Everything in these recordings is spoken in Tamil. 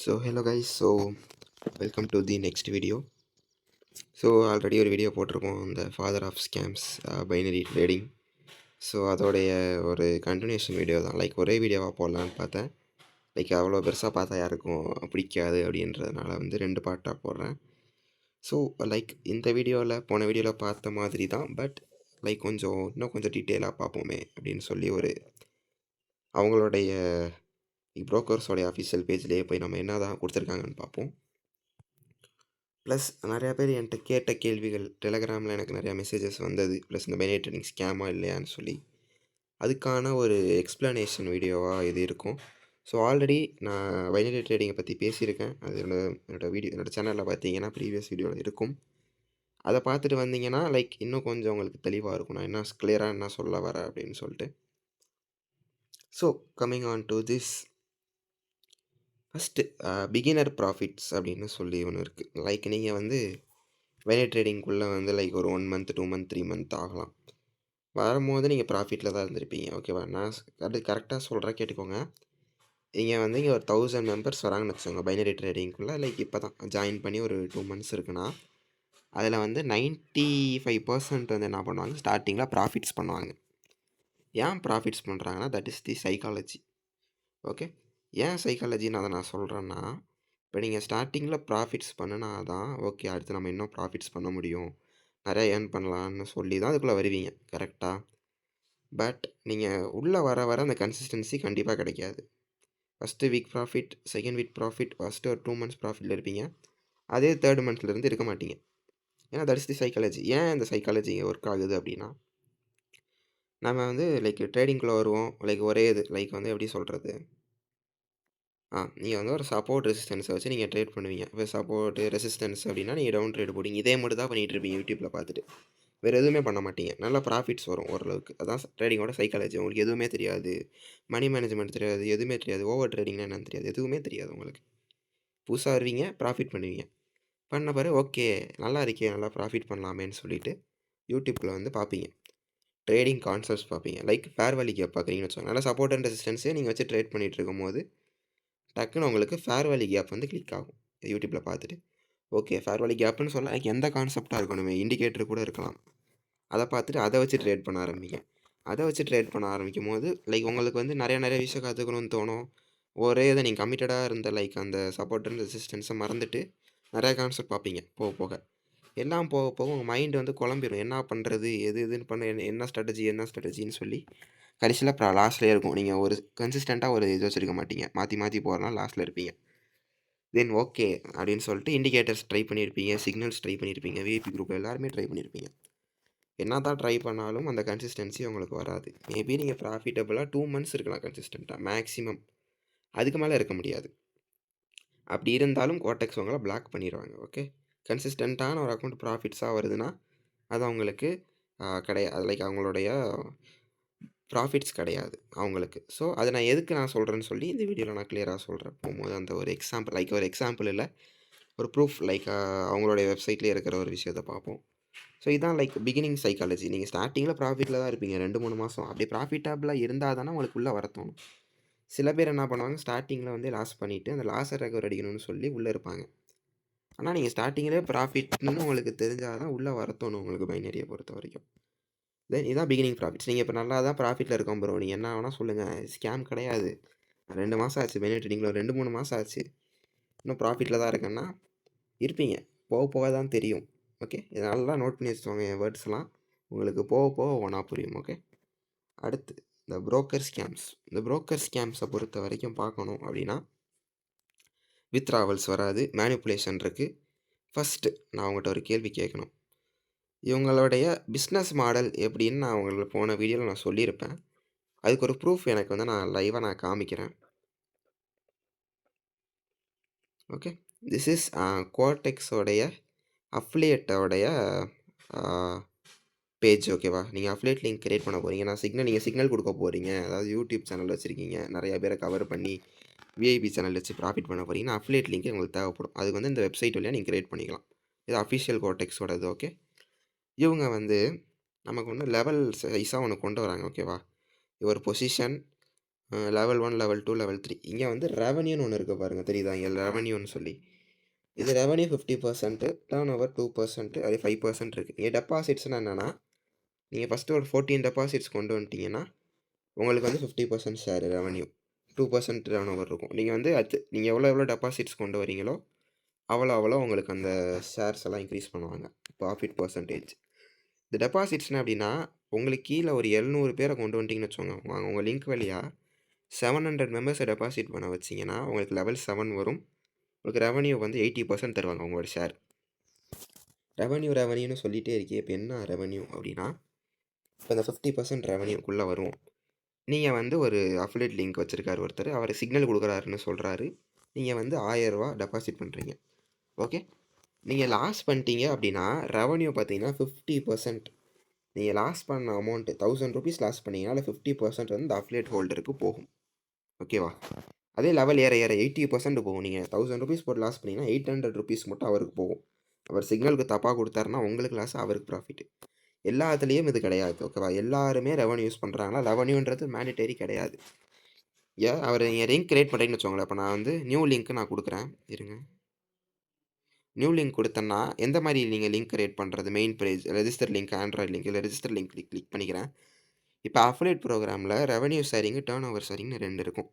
So hello guys, welcome to the next video. Already ஒரு வீடியோ போட்டிருக்கோம் இந்த father of scams binary trading. அதோடைய ஒரு கண்டினியூஷன் வீடியோ தான். ஒரே வீடியோவாக போடலான்னு பார்த்தேன். அவ்வளோ பெருசாக பார்த்தா யாருக்கும் பிடிக்காது அப்படின்றதுனால வந்து 2 பார்ட்டாக போடுறேன். ஸோ இந்த வீடியோவில் போன வீடியோவில் பார்த்த மாதிரி தான், பட் இன்னும் கொஞ்சம் டீட்டெயிலாக பார்ப்போமே அப்படின்னு சொல்லி அவங்களுடைய ப்ரோக்கர்ஸோடைய அஃபிஷியல் பேஜ்லேயே போய் நம்ம என்ன தான் கொடுத்துருக்காங்கன்னு பார்ப்போம். ப்ளஸ் நிறையா பேர் என்கிட்ட கேட்ட கேள்விகள் டெலகிராமில் எனக்கு நிறையா மெசேஜஸ் வந்தது. ப்ளஸ் இந்த பைனரி ட்ரேடிங் ஸ்கேமா இல்லையான்னு சொல்லி அதுக்கான ஒரு எக்ஸ்ப்ளனேஷன் வீடியோவாக இது இருக்கும். ஆல்ரெடி நான் பைனரி ட்ரேடிங்கை பற்றி பேசியிருக்கேன். அது என்னோடய சேனலில் பார்த்தீங்கன்னா ப்ரீவியஸ் வீடியோவில் இருக்கும். அதை பார்த்துட்டு வந்தீங்கன்னா இன்னும் கொஞ்சம் உங்களுக்கு தெளிவாக இருக்கும் நான் என்ன கிளியராக என்ன சொல்ல வரேன் அப்படின்னு சொல்லிட்டு. Coming on to this, first beginner profits அப்படின்னு சொல்லி ஒன்று இருக்குது. நீங்கள் வந்து பைனரி ட்ரேடிங்குள்ளே வந்து ஒரு 1 மந்த் 2 மந்த் 3 மந்த் ஆகலாம். வரும்போது நீங்கள் ப்ராஃபிட்டில் தான் இருந்திருப்பீங்க. ஓகேவா? நான் அது கரெக்டாக சொல்கிறேன், கேட்டுக்கோங்க. இங்கே ஒரு 1000 மெம்பர்ஸ் வராங்கன்னு வச்சுக்கோங்க பைனரி ட்ரேடிங்குள்ளே. இப்போ தான் ஜாயின் பண்ணி ஒரு 2 மந்த்ஸ் இருக்குன்னா அதில் வந்து 95% வந்து என்ன பண்ணுவாங்க, ஸ்டார்டிங்கில் ப்ராஃபிட்ஸ் பண்ணுவாங்க. ஏன் ப்ராஃபிட்ஸ் பண்ணுறாங்கன்னா that is the psychology. Okay, ஏன் சைக்காலஜின்னு அதை நான் சொல்கிறேன்னா, இப்போ நீங்கள் ஸ்டார்டிங்கில் ப்ராஃபிட்ஸ் பண்ணினா தான் ஓகே அடுத்து நம்ம இன்னும் ப்ராஃபிட்ஸ் பண்ண முடியும், நிறையா ஏர்ன் பண்ணலான்னு சொல்லி தான் அதுக்குள்ளே வருவீங்க. கரெக்டாக? பட் நீங்கள் உள்ளே வர வர அந்த கன்சிஸ்டன்சி கண்டிப்பாக கிடைக்காது. First week profit, second week profit, first ஒரு 2 மந்த்ஸ் ப்ராஃபிட்டில் இருப்பீங்க. அதே தேர்ட் மந்த்லேருந்து இருக்க மாட்டீங்க. ஏன்னா தட் இஸ் தி சைக்காலஜி. ஏன் இந்த சைக்காலஜி ஒர்க் ஆகுது அப்படின்னா, நம்ம வந்து ட்ரேடிங்குள்ளே வருவோம். ஒரே இது வந்து எப்படி சொல்கிறது, நீங்கள் வந்து ஒரு சப்போர்ட் ரெசிஸ்டன்ஸை வச்சு நீங்கள் ட்ரேட் பண்ணுவீங்க. இப்போ சப்போர்ட்டு ரெசிஸ்டன்ஸ் அப்படின்னா நீங்கள் டவுன் ட்ரேட் போடுவீங்க. இதே மட்டும் தான் பண்ணிகிட்டு இருப்பீங்க யூடியூப்பில் பார்த்துட்டு. வேறு எதுவுமே பண்ண மாட்டீங்க. நல்லா ப்ராஃபிட்ஸ் வரும் ஓரளவுக்கு. அதான் ட்ரேடிங்கோட சைக்காலஜி. உங்களுக்கு எதுவுமே தெரியாது, மணி மேனேஜ்மெண்ட் தெரியாது, எதுவுமே தெரியாது, ஓவர் ட்ரேடிங்னா என்னன்னு தெரியாது, எதுவுமே தெரியாது உங்களுக்கு. புதுசாக வருவீங்க, ப்ராஃபிட் பண்ணுவீங்க. பண்ண பிறகு ஓகே நல்லா இருக்கே, நல்லா ப்ராஃபிட் பண்ணலாமேன்னு சொல்லிவிட்டு யூடியூப்பில் வந்து பார்ப்பீங்க. ட்ரேடிங் கான்செப்ட்ஸ் பார்ப்பீங்க. ஃபேர் வேல்யூ கேப் பார்க்குறீங்கன்னு வச்சுக்கோங்க. நல்லா சப்போர்ட் அண்ட் ரெசிஸ்டன்ஸே நீங்கள் வச்சு ட்ரேட் பண்ணிகிட்டு இருக்கும்போது டக்குன்னு உங்களுக்கு ஃபேர் வேல்யூ கேப் வந்து கிளிக் ஆகும் யூடியூப்பில் பார்த்துட்டு. ஓகே, ஃபேர் வேல்யூ கேப்புன்னு சொல்ல எந்த கான்செப்டாக இருக்கணுமே, இண்டிகேட்டர் கூட இருக்கலாம். அதை பார்த்துட்டு அதை வச்சு ட்ரேட் பண்ண ஆரம்பிங்க. அதை வச்சு ட்ரேட் பண்ண ஆரம்பிக்கும் போது உங்களுக்கு வந்து நிறைய விஷயம் கற்றுக்கணும்னு தோணும். ஒரே இதை நீங்கள் கமிட்டடாக இருந்த அந்த சப்போர்ட் அண்ட் ரெசிஸ்டன்ஸை மறந்துட்டு நிறையா கான்செப்ட் பார்ப்பீங்க. போக போக எல்லாம் போக போக உங்கள் மைண்டு வந்து குழம்பிடும். என்ன பண்ணுறது, எதுன்னு பண்ண, என்ன ஸ்ட்ராட்டஜின்னு சொல்லி கடைசியில் அப்புறம் லாஸ்ட்லேயே இருக்கும். நீங்கள் ஒரு கன்சிஸ்டண்ட்டாக ஒரு இது வச்சுருக்க மாட்டீங்க. மாற்றி மாற்றி போகிறனால லாஸ்ட்டில் இருப்பீங்க. தென் ஓகே அப்படின்னு சொல்லிட்டு இண்டிகேட்டர்ஸ் ட்ரை பண்ணியிருப்பீங்க, சிக்னல்ஸ் ட்ரை பண்ணியிருப்பீங்க, விஐபி குரூப் எல்லாருமே ட்ரை பண்ணியிருப்பீங்க. என்ன தான் ட்ரை பண்ணாலும் அந்த கன்சிஸ்டன்சி உங்களுக்கு வராது. மேபி நீங்கள் ப்ராஃபிட்டபுளாக 2 மந்த்ஸ் இருக்கலாம் கன்சிஸ்டண்ட்டாக மேக்ஸிமம். அதுக்கு மேலே இருக்க முடியாது. அப்படி இருந்தாலும் கோடெக்ஸ் உங்களை பிளாக் பண்ணிடுவாங்க. ஓகே, கன்சிஸ்டண்ட்டான ஒரு அக்கௌண்ட் ப்ராஃபிட்ஸாக வருதுன்னா அது அவங்களுக்கு கிடையாது. அவங்களுடைய ப்ராஃபிட்ஸ் கிடையாது அவங்களுக்கு. அதை நான் எதுக்கு நான் சொல்கிறேன்னு சொல்லி இந்த வீடியோவில் நான் கிளியராக சொல்கிறேன். போகும்போது அந்த ஒரு எக்ஸாம்பிள் ஒரு எக்ஸாம்பிள் இல்லை, ஒரு ப்ரூஃப் அவங்களுடைய வெப்சைட்லேயே இருக்கிற ஒரு விஷயத்தை பார்ப்போம். இதான் பிகினிங் சைக்காலஜி. நீங்கள் ஸ்டார்டிங்கில் ப்ராஃபிட்டில் தான் இருப்பீங்க 2-3 மாதம். அப்படி ப்ராஃபிட்டபிளாக இருந்தால் தானே உங்களுக்கு உள்ளே வர தோணும். சில பேர் என்ன பண்ணுவாங்க, ஸ்டார்டிங்கில் வந்து லாஸ் பண்ணிவிட்டு அந்த லாஸை ரெக்கவர் அடிக்கணும்னு சொல்லி உள்ளே இருப்பாங்க. ஆனால் நீங்கள் ஸ்டார்டிங்கிலே ப்ராஃபிட்னு உங்களுக்கு தெரிஞ்சால் தான் உள்ளே வர தோணும் உங்களுக்கு பைனரியை பொறுத்த வரைக்கும். தென் இதான் பிகினிங் ப்ராஃபிட்ஸ். நீங்கள் இப்போ நல்லா தான் ப்ராஃபிட்டில் இருக்கோம் ப்ரோ, நீங்கள் என்ன வேணால் சொல்லுங்கள், ஸ்கேம் கிடையாது, 2 மாதம் ஆச்சு பைனரி ட்ரேடிங்கில், 2-3 மாதம் ஆச்சு, இன்னும் ப்ராஃபிட்டில் தான் இருக்கேன்னா இருப்பீங்க. போக போக தான் தெரியும். ஓகே, இதை நல்லா நோட் பண்ணி வச்சுக்கோங்க. என் வேர்ட்ஸ்லாம் உங்களுக்கு போக போக ஒன்றா புரியும். ஓகே, அடுத்து இந்த புரோக்கர் ஸ்கேம்ஸ். இந்த புரோக்கர் ஸ்கேம்ஸை பொறுத்த வரைக்கும் பார்க்கணும் அப்படின்னா வித்ராவல்ஸ் வராது, மேனிப்புலேஷன் இருக்குது. ஃபஸ்ட்டு நான் உங்கள்கிட்ட ஒரு கேள்வி கேட்கணும். இவங்களுடைய பிஸ்னஸ் மாடல் எப்படின்னு நான் உங்களுக்கு போன வீடியோவில் நான் சொல்லியிருப்பேன். அதுக்கு ஒரு ப்ரூஃப் எனக்கு வந்து நான் லைவாக நான் காமிக்கிறேன். ஓகே, திஸ் இஸ் கோடெக்ஸோடைய அஃப்லியேட்டோடைய பேஜ். ஓகேவா? நீங்கள் அஃப்லியேட் லிங்க் கிரியேட் பண்ண போகிறீங்க. நீங்கள் சிக்னல் கொடுக்க போகிறீங்க. அதாவது யூடியூப் சேனல் வச்சுருக்கீங்க, நிறையா பேரை கவர் பண்ணி விஐபி சேனல் வச்சு ப்ராஃபிட் பண்ண போகிறீங்கன்னா அஃப்லியேட் லிங்க் உங்களுக்கு தேவைப்படும். அதுக்கு வந்து இந்த வெப்சைட் வழியாக நீங்கள் கிரியேட் பண்ணிக்கலாம். இது அஃபிஷியல் கோடெக்ஸோட இது. ஓகே, இவங்க வந்து நமக்கு ஒன்று லெவல் சைஸாக ஒன்று கொண்டு வராங்க. ஓகேவா? ஒரு பொசிஷன் லெவல் 1, லெவல் 2, லெவல் 3. இங்கே வந்து ரெவன்யூன்னு ஒன்று இருக்குது பாருங்கள், தெரியுதா? இங்கே ரெவன்யூன்னு சொல்லி இது ரெவன்யூ 50%, டர்ன் ஓவர் 2%, அது 5% இருக்குது. இங்கே டெபாசிட்ஸ்னால் என்னென்னா, நீங்கள் ஃபஸ்ட்டு ஒரு 14 டெபாசிட்ஸ் கொண்டு வந்துட்டீங்கன்னா உங்களுக்கு வந்து 50% ஷேர் ரெவன்யூ, 2% டர்ன் ஓவர் இருக்கும். நீங்கள் வந்து நீங்கள் எவ்வளோ டெபாசிட்ஸ் கொண்டு வரீங்களோ அவ்வளோ உங்களுக்கு அந்த ஷேர்ஸ் எல்லாம் இன்க்ரீஸ் பண்ணுவாங்க, ப்ராஃபிட் பர்சன்டேஜ். இந்த டெபாசிட்ஸ்னால் அப்படின்னா, உங்களுக்கு கீழே ஒரு 700 பேரை கொண்டு வந்துட்டிங்கன்னு வச்சுக்கோங்க. உங்கள் லிங்க் வழியாக 700 மெம்பர்ஸை டெபாசிட் பண்ண வச்சிங்கன்னா உங்களுக்கு லெவல் 7 வரும். உங்களுக்கு ரெவன்யூ வந்து 80% தருவாங்க உங்களோட ஷேர். ரெவன்யூன்னு சொல்லிகிட்டே இருக்கே. இப்போ என்ன ரெவன்யூ அப்படின்னா, இப்போ இந்த 50% ரெவன்யூக்குள்ளே வரும். நீங்கள் வந்து ஒரு அஃபிலியேட் லிங்க் வச்சுருக்காரு ஒருத்தர், அவர் சிக்னல் கொடுக்குறாருன்னு சொல்கிறாரு. நீங்கள் வந்து 1000 ரூபா டெபாசிட் பண்ணுறீங்க. ஓகே, நீங்கள் லாஸ் பண்ணிட்டீங்க அப்படின்னா ரெவன்யூ பார்த்தீங்கன்னா 50%. நீங்கள் லாஸ் பண்ண அமௌண்ட்டு 1000 ருபீஸ் லாஸ் பண்ணிங்கன்னா அதில் 50% வந்து இந்த அஃபிலியேட் ஹோல்டருக்கு போகும். ஓகேவா? அதே லெவல் ஏற 80% போகும். நீங்கள் 1000 ருபீஸ் போட்டு லாஸ் பண்ணிங்கன்னா 800 ருபீஸ் மட்டும் அவருக்கு போகும். அவர் சிக்னலுக்கு தப்பாக கொடுத்தாருன்னா உங்களுக்கு லாஸ், அவருக்கு ப்ராஃபிட்டு. எல்லாத்துலேயும் இது கிடையாது. ஓகேவா? எல்லாருமே ரெவன்யூ யூஸ் பண்ணுறாங்களா? ரெவன்யூன்றது மேண்டேட்டரி கிடையாது. அவர் நீங்கள் லிங்க் கிரியேட் பண்ணுறீங்கன்னு வச்சுக்கோங்களேன். இப்போ நான் வந்து நியூ லிங்க் நான் கொடுக்குறேன், இருங்க. நியூ லிங்க் கொடுத்தேன்னா எந்த மாதிரி நீங்கள் லிங்க் கிரியேட் பண்ணுறது? Main page, register link, Android link, இல்லை ரெஜிஸ்டர் லிங்க் கிளிக் பண்ணிக்கிறேன். இப்போ அஃபிலியேட் ப்ரோக்ராமில் ரெவன்யூ ஷேரிங்கு, டர்ன் ஓவர் ஷேரிங்னு 2 இருக்கும்.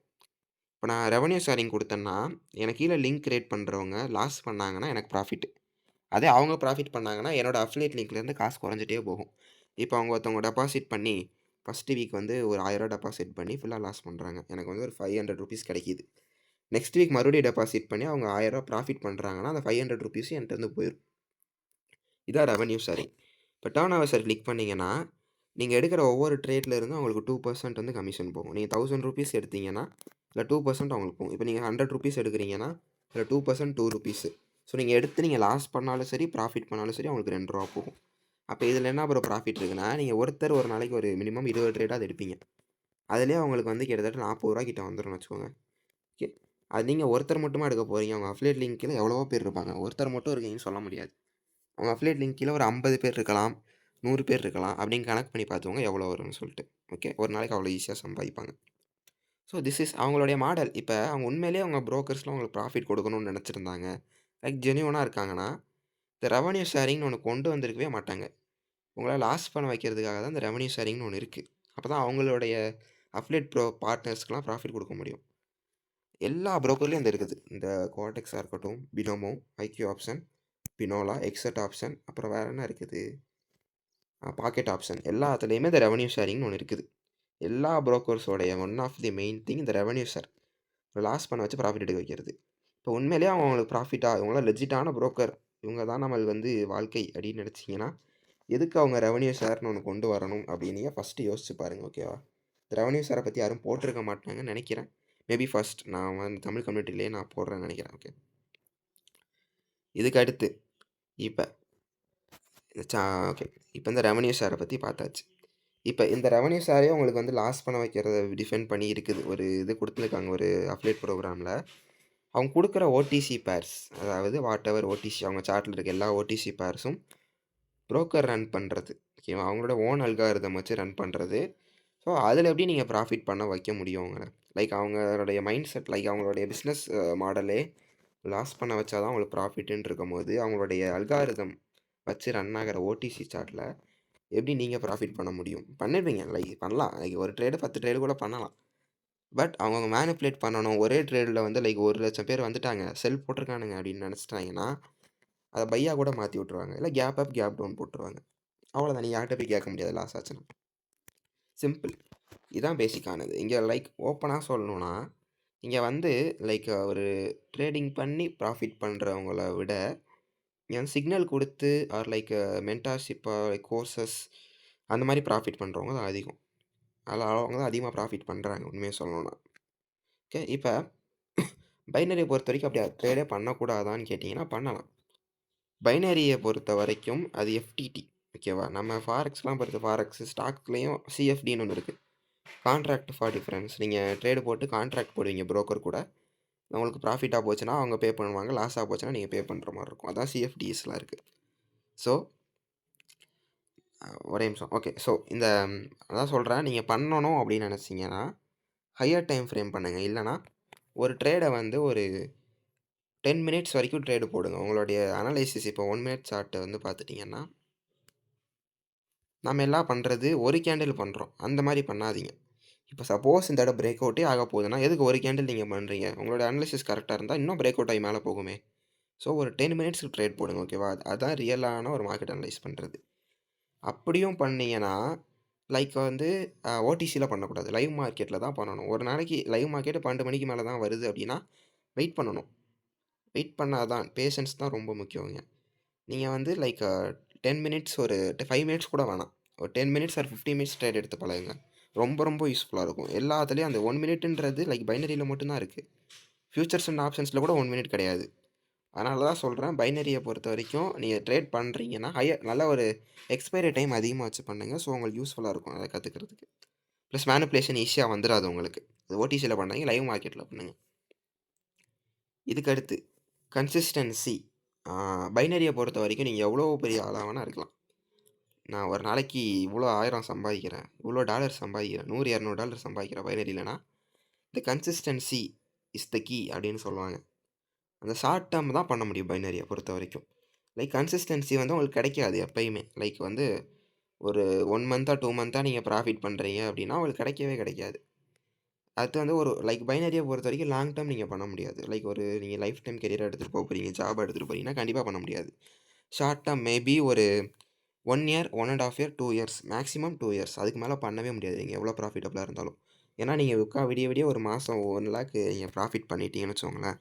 இப்போ நான் ரெவன்யூ ஷேரிங் கொடுத்தேன்னா எனக்கு கீழே லிங்க் கிரியேட் பண்ணுறவங்க லாஸ் பண்ணாங்கன்னா எனக்கு ப்ராஃபிட். அதே அவங்க ப்ராஃபிட் பண்ணாங்கன்னா என்னோடய அஃபிலியேட் லிங்க்லேருந்து காசு குறைஞ்சிட்டே போகும். இப்போ அவங்க ஒருத்தவங்க டெபாசிட் பண்ணி ஃபஸ்ட்டு வீக் வந்து ஒரு 1000 ரூபா டெபாசிட் பண்ணி ஃபுல்லாக லாஸ் பண்ணுறாங்க. எனக்கு வந்து ஒரு 500 ருபீஸ் கிடைக்கிது. நெக்ஸ்ட் வீக் மறுபடியும் டெபாசிட் பண்ணி அவங்க 1000 ரூபா ப்ராஃபிட் பண்ணுறாங்கன்னா அந்த 500 ருபீஸும் என்கிட்டருந்து போயிடும். இதான் ரெவன்யூ ஷேரிங். இப்போ டர்ன் ஓவர் ஷேர் கிளிக் பண்ணிங்கன்னா நீங்கள் எடுக்கிற ஒவ்வொரு ட்ரேட்ல இருந்து அவங்களுக்கு 2% வந்து கமிஷன் போகும். நீங்கள் 1000 ருபீஸ் எடுத்தீங்கன்னா இல்லை 2% அவங்களுக்கு போகும். இப்போ நீங்கள் 100 ருபீஸ் எடுக்கிறீங்கன்னா இல்லை 2% 2 ருபீஸு. ஸோ நீங்கள் எடுத்து நீங்கள் லாஸ் பண்ணாலும் சரி, ப்ராஃபிட் பண்ணாலும் சரி, அவங்களுக்கு 2 ரூபா போகும். அப்போ இதில் என்ன அப்புறம் ப்ராஃபிட் இருக்குன்னா, நீங்கள் ஒருத்தர் ஒரு நாளைக்கு ஒரு மினிமம் 20 ட்ரேடாக எடுப்பீங்க. அதுலேயே அவங்களுக்கு வந்து கிட்டத்தட்ட 40 ரூபா கிட்ட வந்துடும் வச்சுக்கோங்க. ஓகே, அது நீங்கள் ஒருத்தர் மட்டுமா எடுக்க போகிறீங்க. அவங்க அஃபிலியேட் லிங்க்கில் எவ்வளவோ பேர் இருப்பாங்க. ஒருத்தர் மட்டும் இருக்கீங்கன்னு சொல்ல முடியாது. அவங்க அஃபிலியேட் லிங்க் கீழே ஒரு 50 பேர் இருக்கலாம், 100 பேர் இருக்கலாம். அப்படின்னு கணக்கு பண்ணி பார்த்துக்கோங்க எவ்வளோ வரும்னு சொல்லிட்டு. ஓகே, ஒரு நாளைக்கு அவ்வளோ ஈஸியாக சம்பாதிப்பாங்க. ஸோ திஸ் இஸ் அவங்களுடைய மாடல். இப்போ அவங்க உண்மையிலேயே அவங்க ப்ரோக்கர்ஸ்லாம் அவங்களுக்கு ப்ராஃபிட் கொடுக்கணும்னு நினச்சிருந்தாங்க, லைக் ஜென்யூனாக இருக்காங்கன்னா, இந்த ரெவன்யூ ஷேரிங்னு ஒன்று கொண்டு வந்திருக்கவே மாட்டாங்க. உங்களை லாஸ் பண்ண வைக்கிறதுக்காக தான் இந்த ரெவன்யூ ஷேரிங்னு ஒன்று இருக்குது. அப்போ தான் அவங்களுடைய அஃபிலியேட் பார்ட்னர்ஸ்க்குலாம் ப்ராஃபிட் கொடுக்க முடியும். எல்லா ப்ரோக்கர்லேயும் இந்த இருக்குது. இந்த கோடெக்ஸாக இருக்கட்டும், பினோமோ, ஐக்யூ ஆப்ஷன், பினோலா, எக்ஸட் ஆப்ஷன், அப்புறம் வேறு என்ன இருக்குது, பாக்கெட் ஆப்ஷன், எல்லாத்துலேயுமே இந்த ரெவன்யூ ஷேரிங்னு ஒன்று இருக்குது. எல்லா ப்ரோக்கர்ஸோடைய one of the main thing இந்த ரெவன்யூ ஷேர். லாஸ் பண்ண வச்சு ப்ராஃபிட் எடுக்க வைக்கிறது. இப்போ உண்மையிலேயே அவங்களுக்கு ப்ராஃபிட்டாக, இவங்களாம் லெஜிட்டான ப்ரோக்கர், இவங்க தான் நம்மளுக்கு வந்து வாழ்க்கை அப்படின்னு நினச்சிங்கன்னா, எதுக்கு அவங்க ரெவன்யூ ஷேர்னு ஒன்று கொண்டு வரணும் அப்படின்னு ஃபஸ்ட்டு யோசிச்சு பாருங்கள். ஓகேவா? இந்த ரெவன்யூ ஷேரை பற்றி யாரும் போட்டிருக்க மாட்டாங்கன்னு நினைக்கிறேன். மேபி ஃபஸ்ட் நான் வந்து தமிழ் கம்யூனிட்டிலேயே நான் போடுறேன்னு நினைக்கிறேன். ஓகே, இதுக்கு அடுத்து இப்போ ஓகே, இப்போ இந்த ரெவன்யூ ஷேரை பற்றி பார்த்தாச்சு. இப்போ இந்த ரெவன்யூ ஷேரையும் உங்களுக்கு வந்து லாஸ் பண்ண வைக்கிறத டிஃபெண்ட் பண்ணி இருக்குது. ஒரு இது கொடுத்துருக்காங்க ஒரு அஃபிலியேட் ப்ரோக்ராமில். அவங்க கொடுக்குற ஓடிசி பேர்ஸ், அதாவது வாட் எவர் ஓடிசி, அவங்க சார்ட்டில் இருக்க எல்லா ஓடிசி பேர்ஸும் ப்ரோக்கர் ரன் பண்ணுறது. ஓகேவா? அவங்களோட ஓன் அல்காரிதம் வச்சு ரன் பண்ணுறது. ஸோ அதில் எப்படி நீங்கள் ப்ராஃபிட் பண்ண வைக்க முடியும் அவங்கள? லைக் அவங்களுடைய மைண்ட் செட், லைக் அவங்களுடைய பிஸ்னஸ் மாடலே லாஸ் பண்ண வச்சா தான் அவங்களுக்கு ப்ராஃபிட்டுன்னு இருக்கும்போது, அவங்களுடைய அல்காரிதம் வச்சு ரன் ஆகிற ஓடிசி சார்ட்டில் எப்படி நீங்கள் ப்ராஃபிட் பண்ண முடியும்? பண்ணிருப்பீங்க, லைக் பண்ணலாம். லைக் ஒரு ட்ரேடு 10 ட்ரேடு கூட பண்ணலாம். பட் அவங்க மேனிப்புலேட் பண்ணணும். ஒரே ட்ரேடில் வந்து லைக் 1,00,000 பேர் வந்துட்டாங்க, செல் போட்டிருக்கானுங்க அப்படின்னு நினச்சிட்டாங்கன்னா, அதை பையாக கூட மாற்றி விட்ருவாங்க. இல்லை கேப் அப் கேப் டவுன் போட்டுருவாங்க. அவ்வளோதான். நீங்கள் யார்கிட்ட போய் கேட்க முடியாது லாஸ் ஆச்சுன்னா. சிம்பிள். இதுதான் பேசிக்கானது. இங்கே லைக் ஓப்பனாக சொல்லணுன்னா, இங்கே வந்து லைக் ஒரு ட்ரேடிங் பண்ணி ப்ராஃபிட் பண்ணுறவங்கள விட, இங்கே வந்து சிக்னல் கொடுத்து ஆர் லைக் மென்டார்ஷிப்பாக, லைக் கோர்சஸ் அந்த மாதிரி ப்ராஃபிட் பண்ணுறவங்க தான் அதிகம். அதில் அவங்க தான் அதிகமாக ப்ராஃபிட் பண்ணுறாங்க உண்மையாக சொல்லணுன்னா. ஓகே, இப்போ பைனரியை பொறுத்த வரைக்கும் அப்படி ட்ரேடே பண்ணக்கூடாதான்னு கேட்டிங்கன்னா பண்ணலாம். பைனரியை பொறுத்த வரைக்கும் அது எஃப்டிடி. ஓகேவா? நம்ம ஃபாரெக்ஸ்லாம் பொறுத்த ஃபாரெக்ஸ் ஸ்டாக்லேயும் சிஎஃப்டின்னு ஒன்று இருக்குது. Contract for difference. நீங்கள் ட்ரேடு போட்டு கான்ட்ராக்ட் போடுவீங்க ப்ரோக்கர் கூட. உங்களுக்கு ப்ராஃபிட்டாக போச்சுன்னா அவங்க பே பண்ணுவாங்க, லாஸாக போச்சுன்னா நீங்கள் பே பண்ணுற மாதிரி இருக்கும். அதான் சிஎஃப்டிஸ்லாம் இருக்குது. ஸோ ஒரே நிமிஷம். ஓகே, ஸோ இந்த அதான் சொல்கிறேன், நீங்கள் பண்ணணும் அப்படின்னு நினச்சிங்கன்னா ஹையர் டைம் ஃப்ரேம் பண்ணுங்கள். இல்லைனா ஒரு ட்ரேடை வந்து ஒரு 10 மினிட்ஸ் வரைக்கும் ட்ரேடு போடுங்க. உங்களுடைய அனலைசிஸ் இப்போ 1 மினிட் சார்ட்டை வந்து பார்த்துட்டிங்கன்னா, நம்ம எல்லாம் பண்ணுறது ஒரு கேண்டில் பண்ணுறோம். அந்த மாதிரி பண்ணாதீங்க. இப்போ சப்போஸ் இந்த இடம் பிரேக் அவுட்டே ஆக போகுதுன்னா, எதுக்கு ஒரு கேண்டில் நீங்கள் பண்ணுறீங்க? உங்களோட அனலைசிஸ் கரெக்டாக இருந்தால் இன்னும் பிரேக் அவுட் ஆகி மேலே போகுமே. ஸோ ஒரு 10 மினிட்ஸ்க்கு ட்ரேட் போடுங்க. ஓகேவா? அதான் ரியலான ஒரு மார்க்கெட் அனலைஸ் பண்ணுறது. அப்படியும் பண்ணீங்கன்னா, லைக் வந்து ஓடிசியில் பண்ணக்கூடாது. லைவ் மார்க்கெட்டில் தான் பண்ணணும். ஒரு நாளைக்கு லைவ் மார்க்கெட்டு 12 மணிக்கு மேலே தான் வருது அப்படின்னா, வெயிட் பண்ணணும். வெயிட் பண்ணால் தான் பேஷன்ஸ் தான் ரொம்ப முக்கியங்க. நீங்கள் வந்து லைக் 10 மினிட்ஸ் ஒரு 5 மினிட்ஸ் கூட வேணாம். ஒரு 10 மினிட்ஸ் ஆர் 15 மினிட்ஸ் ட்ரேட் எடுத்து பழகுங்க. ரொம்ப ரொம்ப யூஸ்ஃபுல்லாக இருக்கும். எல்லாத்துலேயும் அந்த 1 மினிட்ன்றது லைக் பைனரியில் மட்டும்தான் இருக்குது. ஃபியூச்சர்ஸ் அண்ட் ஆப்ஷன்ஸில் கூட 1 மினிட் கிடையாது. அதனால தான் சொல்கிறேன், பைனரியை பொறுத்த வரைக்கும் நீங்கள் ட்ரேட் பண்ணுறீங்கன்னா நல்ல ஒரு எக்ஸ்பைரி டைம் அதிகமாக வச்சு பண்ணுங்கள். ஸோ உங்களுக்கு யூஸ்ஃபுல்லாக இருக்கும் அதை கற்றுக்கிறதுக்கு. ப்ளஸ் மேனிப்புலேஷன் ஈஸியாக வந்துடாது உங்களுக்கு. அது ஓடிசியில் பண்ணாங்க, லைவ் மார்க்கெட்டில் பண்ணுங்கள். இதுக்கு அடுத்து கன்சிஸ்டன்சி. பைனரியை பொறுத்த வரைக்கும் நீங்கள் எவ்வளோ பெரிய ஆளாக வேணால் இருக்கலாம். நான் ஒரு நாளைக்கு இவ்வளோ 1000 சம்பாதிக்கிறேன், இவ்வளோ டாலர் சம்பாதிக்கிறேன், 100 200 டாலர் சம்பாதிக்கிறேன் பைனரியிலனா, இந்த கன்சிஸ்டன்சி இஸ் த கீ அப்படின்னு சொல்லுவாங்க. அந்த ஷார்ட் டேர்ம் தான் பண்ண முடியும் பைனரியை பொறுத்த வரைக்கும். லைக் கன்சிஸ்டன்சி வந்து உங்களுக்கு கிடைக்காது எப்பயுமே. லைக் வந்து ஒரு 1 மந்த்தாக 2 மந்த்தாக நீங்கள் ப்ராஃபிட் பண்ணுறீங்க அப்படின்னா உங்களுக்கு கிடைக்கவே கிடைக்காது. அது வந்து ஒரு லைக் பைனரியை பொறுத்த வரைக்கும் லாங் டேர்ம் நீங்கள் பண்ண முடியாது. லைக் ஒரு நீங்கள் லைஃப் டைம் கெரியரை எடுத்துகிட்டு போக போகிறீங்க, ஜாப் எடுத்துகிட்டு போகிறீங்கன்னா கண்டிப்பாக பண்ண முடியாது. ஷார்ட் டேர்ம் மேபி ஒரு 1 year, 1 1/2 year, 2 years, maximum 2 years. அதுக்கு மேலே பண்ணவே முடியாது நீங்கள் எவ்வளோ ப்ராஃபிட்டபுளாக இருந்தாலும். ஏன்னா நீங்கள் விடிய விடிய ஒரு மாதம் 1 லேக் நீங்கள் ப்ராஃபிட் பண்ணிட்டீங்கன்னு வச்சுக்கோங்களேன்.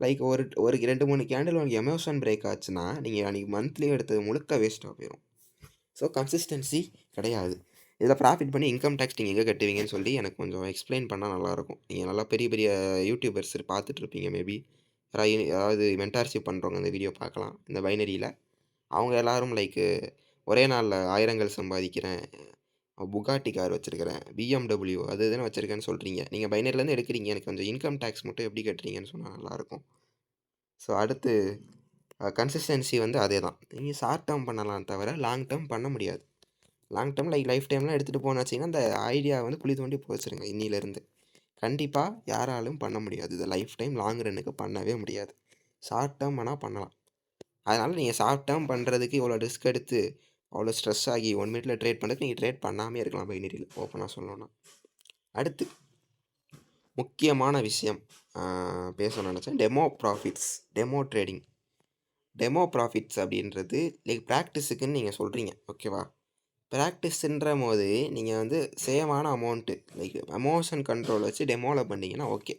லைக் ஒரு ஒரு 2 3 கேண்டில் உங்களுக்கு எமோஷன் பிரேக் ஆச்சுன்னா, நீங்கள் அன்றைக்கி மந்த்லி எடுத்தது முழுக்க வேஸ்ட்டாக போயிடும். ஸோ கன்சிஸ்டன்சி கிடையாது. இதில் ப்ராஃபிட் பண்ணி இன்கம் டேக்ஸ் நீங்கள் எங்கே கட்டுவீங்கன்னு சொல்லி எனக்கு கொஞ்சம் எக்ஸ்பிளைன் பண்ணால் நல்லாயிருக்கும். நீங்கள் நல்லா பெரிய பெரிய யூடியூபர்ஸ் பார்த்துட்ருப்பீங்க மேபி. யாராவது மென்டார்ஷிப் பண்ணுறவங்க இந்த வீடியோ பார்க்கலாம். இந்த பைனரியில் அவங்க எல்லோரும் லைக்கு ஒரே நாளில் ஆயிரங்கள் சம்பாதிக்கிறேன், புகாட்டி கார் வச்சுருக்கிறேன், BMW அது இதுன்னு வச்சுருக்கேன்னு சொல்கிறீங்க. நீங்கள் பைனரிலேருந்து எடுக்கிறீங்க, எனக்கு கொஞ்சம் இன்கம் டேக்ஸ் மட்டும் எப்படி கட்டுறீங்கன்னு சொன்னால் நல்லாயிருக்கும். ஸோ அடுத்து கன்சிஸ்டன்சி வந்து அதே தான். நீங்கள் ஷார்ட் டேர்ம் பண்ணலாம் தவிர லாங் டேர்ம் பண்ண முடியாது. லாங் டேர்ம் லைஃப் டைம்லாம் எடுத்துகிட்டு போன்னு வச்சிங்கன்னா அந்த ஐடியா வந்து குழி தோண்டி போச்சுருங்க இன்னிலேருந்து. கண்டிப்பாக யாராலும் பண்ண முடியாது. இது லைஃப் டைம் லாங் ரன்னுக்கு பண்ணவே முடியாது. ஷார்ட் டேர்ம் வேணால் பண்ணலாம். அதனால் நீங்கள் ஷார்ட் டேர்ம் பண்ணுறதுக்கு இவ்வளோ ரிஸ்க் எடுத்து அவ்வளோ ஸ்ட்ரெஸ் ஆகி 1 மினிட்ல ட்ரேட் பண்ணுறதுக்கு நீங்கள் ட்ரேட் பண்ணாமே இருக்கலாம் பைனரியில் ஓப்பனாக சொல்லணும்னா. அடுத்து முக்கியமான விஷயம் பேசணும்னு நினச்சேன். Demo profits, demo trading. Demo profits அப்படின்றது லைக் ப்ராக்டிஸுக்குன்னு நீங்கள் சொல்கிறீங்க, ஓகேவா? ப்ராக்டிஸுன்ற போது நீங்கள் வந்து சேமான அமௌண்ட்டு லைக் எமோஷன் கண்ட்ரோல் வச்சு டெமோவில் பண்ணிங்கன்னா ஓகே.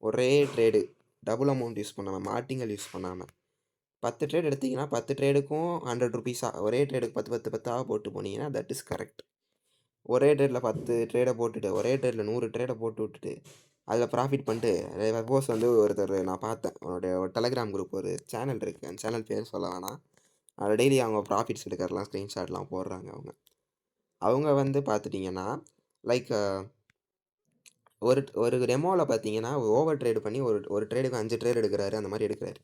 ஒரே ட்ரேடு டபுள் அமௌண்ட் யூஸ் பண்ணாமல், மார்டிங்கல் யூஸ் பண்ணாமல் 10 ட்ரேட் எடுத்திங்கன்னா 10 ட்ரேடுக்கும் ₹100 ஒரே ட்ரேடுக்கு 10 10 10ஆக போட்டு போனீங்கன்னா தட் இஸ் கரெக்ட். ஒரே ட்ரேடில் 10 ட்ரேடை போட்டுட்டு ஒரே ட்ரேடில் 100 ட்ரேடை போட்டு விட்டுட்டு அதில் ப்ராஃபிட் பண்ணிட்டு சப்போஸ் வந்து ஒருத்தர் நான் பார்த்தேன், அவனுடைய ஒரு டெலகிராம் குரூப் ஒரு சேனல் இருக்குது, அந்த சேனல் பேர் சொல்ல வேணாம். அதில் டெய்லி அவங்க ப்ராஃபிட்ஸ் எடுக்கிறலாம் ஸ்க்ரீன்ஷாட்லாம் போடுறாங்க. அவங்க வந்து பார்த்துட்டிங்கன்னா லைக் ஒரு ஒரு டெமோவில் பார்த்தீங்கன்னா ஓவர் ட்ரேடு பண்ணி ஒரு ட்ரேடுக்கு 5 ட்ரேட் எடுக்கிறாரு, அந்த மாதிரி எடுக்கிறாரு.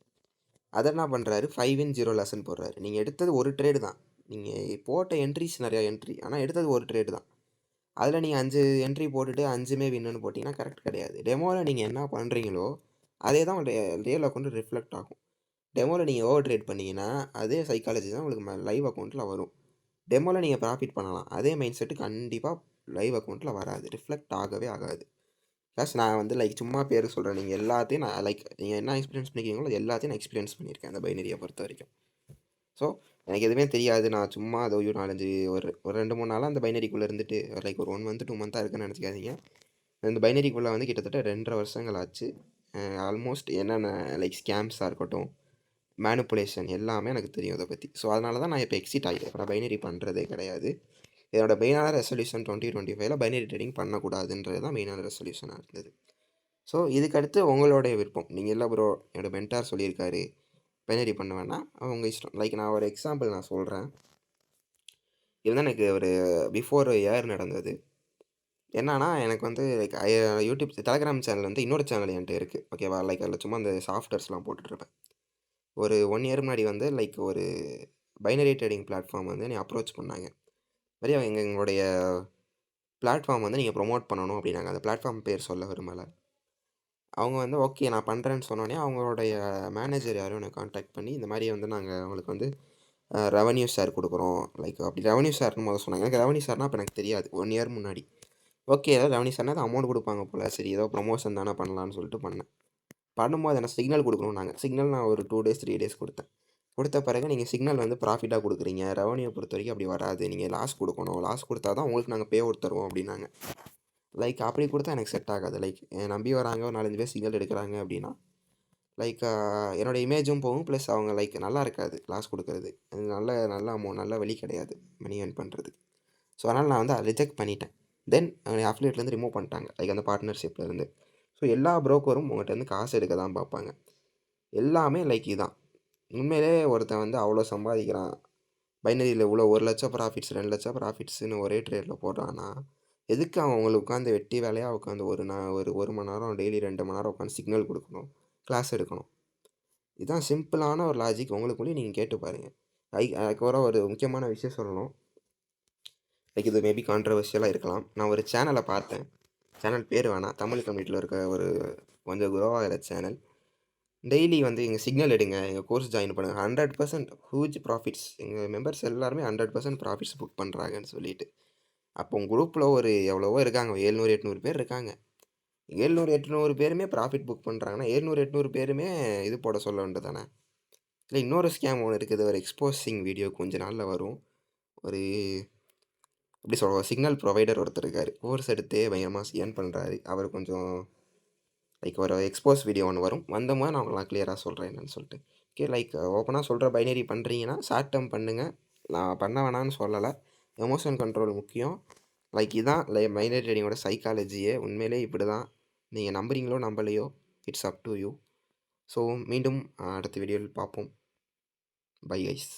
அதை என்ன பண்ணுறாரு 5 win 0 லெசன் போடுறாரு. நீங்கள் எடுத்தது ஒரு ட்ரேடு தான், நீங்கள் போட்ட என்ட்ரிஸ் நிறையா என்ட்ரி, ஆனால் எடுத்தது ஒரு ட்ரேடு தான். அதில் நீங்கள் 5 என்ட்ரி போட்டுட்டு 5மே வின்னுன்னு போட்டிங்கன்னா கரெக்ட் கிடையாது. டெமோவில் நீங்கள் என்ன பண்ணுறீங்களோ அதே தான் ரியல் அக்கௌண்ட்டு ரிஃப்ளெக்ட் ஆகும். டெமோவில் நீங்கள் ஓவர் ட்ரேட் பண்ணிங்கன்னா அதே சைக்காலஜி தான் உங்களுக்கு லைவ் அக்கௌண்ட்டில் வரும். டெமோவில் நீங்கள் ப்ராஃபிட் பண்ணலாம், அதே மைண்ட் செட்டு கண்டிப்பாக லைவ் அக்கௌண்ட்டில் வராது, ரிஃப்ளெக்ட் ஆகவே ஆகாது. ப்ளஸ் நான் வந்து லைக் சும்மா பேர் சொல்கிறேன், நீங்கள் எல்லாத்தையும் நான் லைக் நீங்கள் என்ன எக்ஸ்பீரியன்ஸ் பண்ணிக்கிறீங்களோ அது எல்லாத்தையும் நான் எக்ஸ்பீரியன்ஸ் பண்ணியிருக்கேன் அந்த பைனரியை பொறுத்த வரைக்கும். ஸோ எனக்கு எதுவுமே தெரியாது, நான் சும்மா அதோ 4 ஒரு 2 3 நாளாக அந்த பைனரிக்குள்ளே இருந்துட்டு லைக் ஒரு 1 மந்த் 2 மந்த்தாக இருக்குன்னு நினச்சிக்காதீங்க. இந்த பைனரிக்குள்ளே வந்து கிட்டத்தட்ட 2.5 வருஷங்கள் ஆச்சு. ஆல்மோஸ்ட் என்னென்ன லைக் ஸ்கேம்ஸாக இருக்கட்டும், மேனிப்புலேஷன் எல்லாமே எனக்கு தெரியும் அதை பற்றி. ஸோ அதனால தான் நான் இப்போ எக்ஸிட் ஆகிட்டேன். இப்போ நான் பைனரி பண்ணுறதே கிடையாது. என்னோட மெயினான ரெசல்யூஷன் 2025 பைனரி ட்ரேடிங் பண்ணக்கூடாதுன்றது தான் மெயினான ரெசல்யூஷனாக இருந்தது. ஸோ இதுக்கடுத்து உங்களுடைய விருப்பம். நீங்கள் இல்லை ப்ரோ என்னோடய மென்டார் சொல்லியிருக்காரு பைனரி பண்ண வேணாம், அவங்க இஷ்டம். லைக் நான் ஒரு எக்ஸாம்பிள் நான் சொல்கிறேன். இதுதான் எனக்கு ஒரு பிஃபோர் இயர் நடந்தது. என்னன்னா எனக்கு வந்து லைக் யூடியூப் டெலகிராம் சேனல் வந்து இன்னொரு சேனல் என்கிட்ட இருக்குது, ஓகேவா? லைக் அதில் சும்மா அந்த சாஃப்ட்வேர்ஸ்லாம் போட்டுட்ருப்பேன். ஒரு 1 இயர் முன்னாடி வந்து லைக் ஒரு பைனரி ட்ரேடிங் பிளாட்ஃபார்ம் வந்து என்னை அப்ரோச் பண்ணாங்க. மாதிரி எங்களுடைய பிளாட்ஃபார்ம் வந்து நீங்கள் ப்ரொமோட் பண்ணணும் அப்படின்னாங்க. அந்த பிளாட்ஃபார்ம் பேர் சொல்ல விரும்பல. அவங்க வந்து ஓகே நான் பண்ணுறேன்னு சொன்னோனே, அவங்களுடைய மேனேஜர் யாரோ என்ன கான்டாக்ட் பண்ணி, இந்த மாரி வந்து நாங்க உங்களுக்கு வந்து ரெவென்யூ ஷேர் குடுக்குறோம். லைக் அப்படி ரெவென்யூ ஷேர்ன்னு மொத சொன்னாங்க. எனக்கு ரெவென்யூ ஷேர்னா அப்ப எனக்கு தெரியாது. 1 இயர் முன்னாடி. ஓகே ஏதோ ரெவென்யூ ஷேர்னா ஏதோ அமௌண்ட் குடுப்பாங்க போல. சரி ஏதோ ப்ரமோஷன் தானே பண்ணலான்னு சொல்லிட்டு பண்ணேன். பண்ணும்போது என்ன சிக்னல் குடுக்கணும்னாங்க. சிக்னல் நான் ஒரு 2 டேஸ், 3 டேஸ் குடுத்தேன். குடுத்த பிறகு நீங்க சிக்னல் வந்து ப்ராஃபிட்டா குடுக்குறீங்க. ரெவென்யூ பொறுத்தவரைக்கும் அப்படி வராது. நீங்க லாஸ் குடுக்கணும். லாஸ் குடுத்தா தான் உங்களுக்கு நாங்க பே அவுட் தருவோம் அப்படின்னாங்க. லைக் அப்படி குடுத்தா எனக்கு செட் ஆகாது. லைக் என்ன நம்பி வராங்க ஒரு 4, 5 பேர் சிக்னல் எடுக்குறாங்க அப்படின்னா, லைக் என்னோட இமேஜும் போகும். ப்ளஸ் அவங்க லைக் நல்லா இருக்காது லாஸ் குடுக்குறது. நல்ல நல்ல நல்ல வழி கிடையாது. மணி ஏர்ன் பண்றதுக்கு. ஸோ, அதனால நான் வந்து அத ரிஜெக்ட் பண்ணிட்டேன். தென் அஃபிலியேட்லேருந்து ரிமூவ் பண்ணிட்டாங்க. லைக் அந்த பார்ட்னர்ஷிப்லேருந்து. ஸோ, எல்லா புரோக்கரும் உங்கள்ட்டருந்து காசு எடுக்க தான் பார்ப்பாங்க. எல்லாமே லைக் இதான். உண்மையிலேயே ஒருத்தன் வந்து அவ்வளோ சம்பாதிக்கிறான். பைனரியில இவ்வளோ 1,00,000 ப்ராஃபிட்ஸ், 2,00,000 ப்ராஃபிட்ஸ்ன்னு ஒரே ட்ரேட்ல போடுறான்னா, எதுக்கு அவன் உங்களுக்கு உட்காந்து வெட்டி வேலையா உட்காந்து ஒரு 1 மணி நேரம் டெய்லி 2 மணி நேரம் உட்காந்து சிக்னல் குடுக்கணும், கிளாஸ் எடுக்கணும். இதான் சிம்பிளான ஒரு லாஜிக். உங்களுக்குள்ளேயே நீங்க கேட்டு பாருங்க. அதுக்கப்புறம் ஒரு முக்கியமான விஷயம் சொல்லணும். லைக் இது மேபி கான்ட்ரோவர்ஷியலா இருக்கலாம். நான் ஒரு சேனல பார்த்தேன். சேனல் பேர் வேணாம். தமிழ் கம்யூனிட்டில இருக்க ஒரு கொஞ்சம் குரோ ஆகுற சேனல். டெய்லி வந்து எங்க சிக்னல் எடுங்க. எங்க கோர்ஸ் ஜாயின் பண்ணுங்க. 100% ஹியூஜ் ப்ராஃபிட்ஸ். எங்க மெம்பர்ஸ் எல்லாருமே 100% ப்ராஃபிட்ஸ் புக் பண்றாங்கன்னு சொல்லிட்டு. அப்போ உங்க குரூப்ல ஒரு எவ்வளவோ இருக்காங்க. 700, 800 பேர் இருக்காங்க. 700, 800 பேருமே ப்ராஃபிட் புக் பண்றாங்கன்னா, 700, 800 பேருமே இது போட சொல்ல வேண்டியது தானே. இல்ல இன்னொரு ஸ்கேம் ஒண்ணு இருக்குது. ஒரு எக்ஸ்போசிங் வீடியோ கொஞ்ச நாள்ல வரும். ஒரு எப்படி சொல்ல சிக்னல் ப்ரொவைடர் ஒருத்தர் இருக்காரு. கோர்ஸ் எடுத்தே பயங்கரமா ஏர்ன் பண்றாரு. அவரு கொஞ்சம் லைக் ஒரு எக்ஸ்போஸ் வீடியோ ஒண்ணு வரும். வந்தம்போது நான் உங்களுக்கு கிளியரா சொல்றேன் என்னன்னு சொல்லிட்டு. ஓகே லைக் ஓப்பனா சொல்ற பைனரி பண்றீங்கன்னா, ஷார்ட் டெர்ம் பண்ணுங்க. நான் பண்ண வேணான்னு சொல்லல. எமோஷன் கண்ட்ரோல் முக்கியம். லைக் இதான் பைனரி ட்ரேடிங்கோட சைக்காலஜியே. உண்மையிலேயே இப்படிதான். நீங்க நம்புறீங்களோ, நம்பலையோ it's up to you. So மீண்டும் அடுத்த வீடியோவில் பார்ப்போம். Bye guys.